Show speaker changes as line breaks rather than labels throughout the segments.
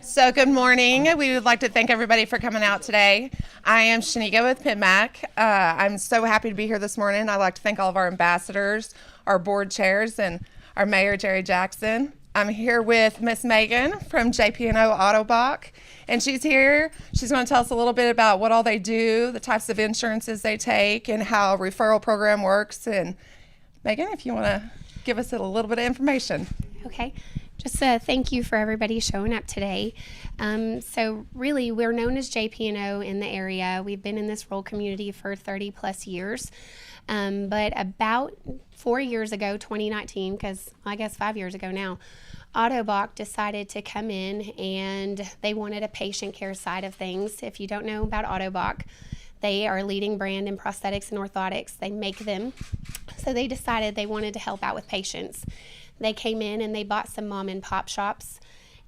So good morning. We would like to thank everybody for coming out today. I am Shanika with PIMAC. I'm so happy to be here this morning. I'd like to thank all of our ambassadors, our board chairs, and our mayor, Jerry Jackson. I'm here with Miss Megan from JP&O Ottobock, and she's here. She's going to tell us a little bit about what all they do, the types of insurances they take, and how a referral program works. And Megan, if you want to give us a little bit of information.
Okay. Just a thank you for everybody showing up today. So really, we're known as JP&O in the area. We've been in this rural community for 30 plus years. But about 4 years ago, 2019, because I guess 5 years ago now, Ottobock decided to come in and they wanted a patient care side of things. If you don't know about Ottobock, they are a leading brand in prosthetics and orthotics. They make them. So they decided they wanted to help out with patients. They came in and they bought some mom and pop shops.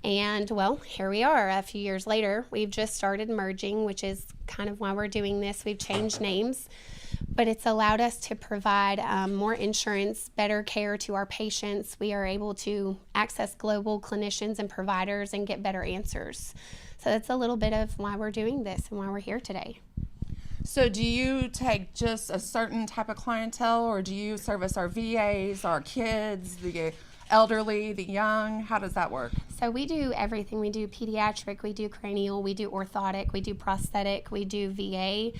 And well, here we are a few years later. We've just started merging, which is kind of why we're doing this. We've changed names, but it's allowed us to provide more insurance, better care to our patients. We are able to access global clinicians and providers and get better answers. So that's a little bit of why we're doing this and why we're here today.
So do you take just a certain type of clientele, or do you service our VAs, our kids, the elderly, the young? How does that work?
So we do everything. We do pediatric, we do cranial, we do orthotic, we do prosthetic, we do VA.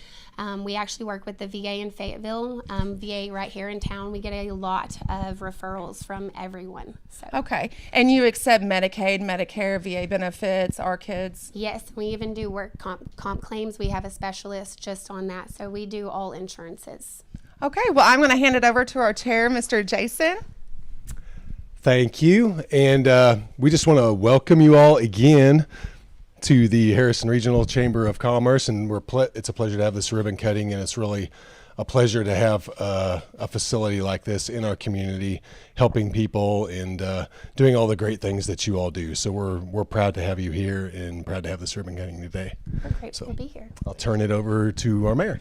We actually work with the VA in Fayetteville, VA right here in town. We get a lot of referrals from everyone. So.
Okay. And you accept Medicaid, Medicare, VA benefits, our kids?
Yes, we even do work comp claims. We have a specialist just on that. So we do all insurances.
Okay. Well, I'm going to hand it over to our chair, Mr. Jason.
Thank you, and we just want to welcome you all again to the Harrison Regional Chamber of Commerce, and it's a pleasure to have this ribbon cutting, and it's really a pleasure to have a facility like this in our community, helping people and doing all the great things that you all do. So we're proud to have you here and proud to have this ribbon cutting today.
We're grateful to be here.
I'll turn it over to our mayor.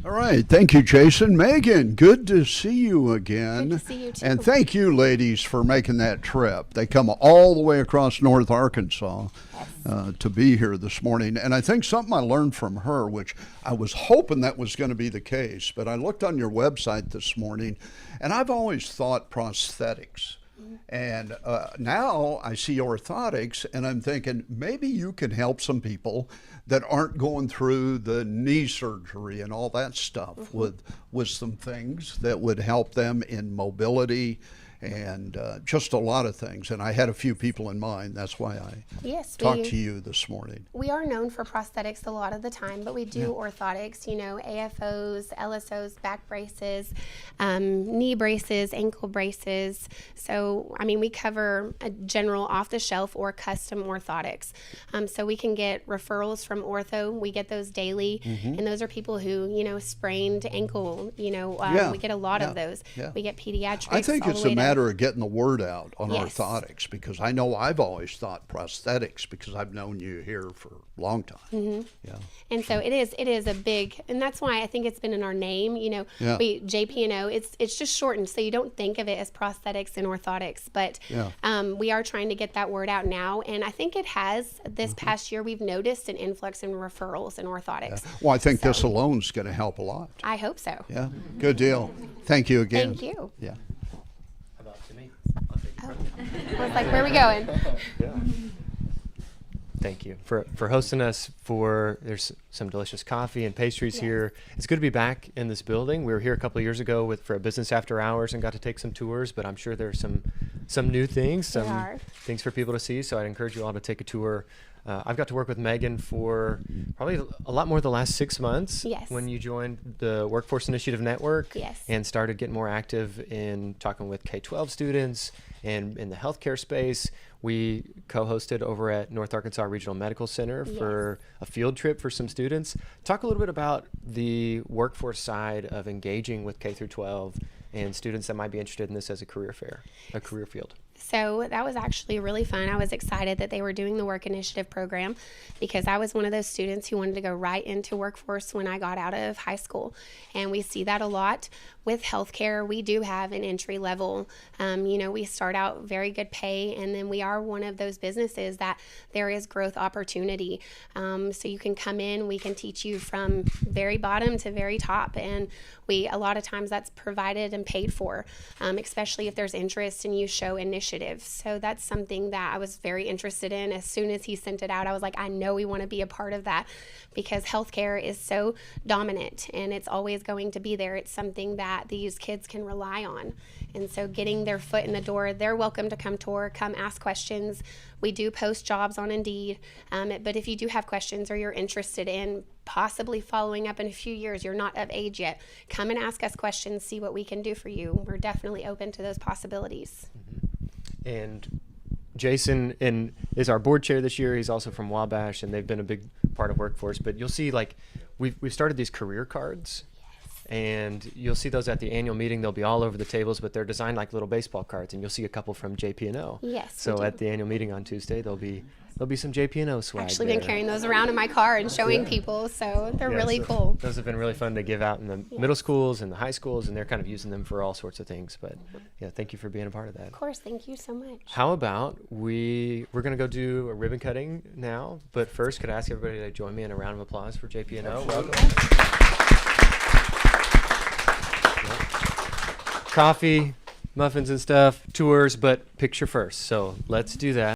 All right. Thank you, Jason. Megan, good to see you again.
Good to see you too.
And thank you, ladies, for making that trip. They come all the way across North Arkansas to be here this morning. And I think something I learned from her, which I was hoping that was going to be the case, but I looked on your website this morning, and I've always thought prosthetics. And now I see orthotics, and I'm thinking maybe you can help some people that aren't going through the knee surgery and all that stuff with some things that would help them in mobility and just a lot of things. And I had a few people in mind. That's why I talked to you this morning.
We are known for prosthetics a lot of the time, but we do orthotics, you know, AFOs, LSOs, back braces, knee braces, ankle braces. So, I mean, we cover a general off-the-shelf or custom orthotics. So we can get referrals from ortho. We get those daily, and those are people who, you know, sprained ankle, you know, we get a lot of those. Yeah. We get pediatrics.
I think it's a matter of getting the word out on orthotics, because I know I've always thought prosthetics because I've known you here for a long time. Yeah.
And so it is a big, and that's why I think it's been in our name, you know, JP&O, it's just shortened, so you don't think of it as prosthetics and orthotics, but we are trying to get that word out now, and I think it has. This past year we've noticed an influx in referrals in orthotics.
Well, I think this alone is going to help a lot.
I hope so.
Yeah, good deal. Thank you again.
Thank you.
Yeah.
I was like, where are we going?
Thank you for hosting us. There's some delicious coffee and pastries here. It's good to be back in this building. We were here a couple of years ago for a business after hours and got to take some tours, but I'm sure there's some new things, some things for people to see. So I'd encourage you all to take a tour. I've got to work with Megan for probably a lot more the last 6 months.
Yes.
When you joined the Workforce Initiative Network.
Yes.
And started getting more active in talking with K-12 students and in the healthcare space. We co-hosted over at North Arkansas Regional Medical Center for a field trip for some students. Talk a little bit about the workforce side of engaging with K through 12 and students that might be interested in this as a career field.
So that was actually really fun. I was excited that they were doing the work initiative program because I was one of those students who wanted to go right into workforce when I got out of high school. And we see that a lot with healthcare. We do have an entry level. We start out very good pay, and then we are one of those businesses that there is growth opportunity. So you can come in, we can teach you from very bottom to very top, and a lot of times that's provided and paid for, especially if there's interest and you show initiative. So that's something that I was very interested in. As soon as he sent it out, I was like, I know we want to be a part of that because healthcare is so dominant and it's always going to be there. It's something that these kids can rely on. And so getting their foot in the door, they're welcome to come tour, come ask questions. We do post jobs on Indeed, but if you do have questions or you're interested in possibly following up in a few years, you're not of age yet, come and ask us questions, see what we can do for you. We're definitely open to those possibilities.
And Jason is our board chair this year. He's also from Wabash, and they've been a big part of Workforce. But you'll see, like, we've started these career cards, and you'll see those at the annual meeting. They'll be all over the tables, but they're designed like little baseball cards, and you'll see a couple from JP&O.
Yes.
So at the annual meeting on Tuesday, there'll be some JP&O swag.
Actually
there.
been carrying those around in my car and showing people, so they're really
so
cool.
Those have been really fun to give out in the middle schools and the high schools, and they're kind of using them for all sorts of things. But yeah, thank you for being a part of that.
Of course, thank you so much.
How about we're going to go do a ribbon cutting now, but first, could I ask everybody to join me in a round of applause for JP&O? Welcome. Coffee, muffins and stuff, tours, but picture first. So let's do that.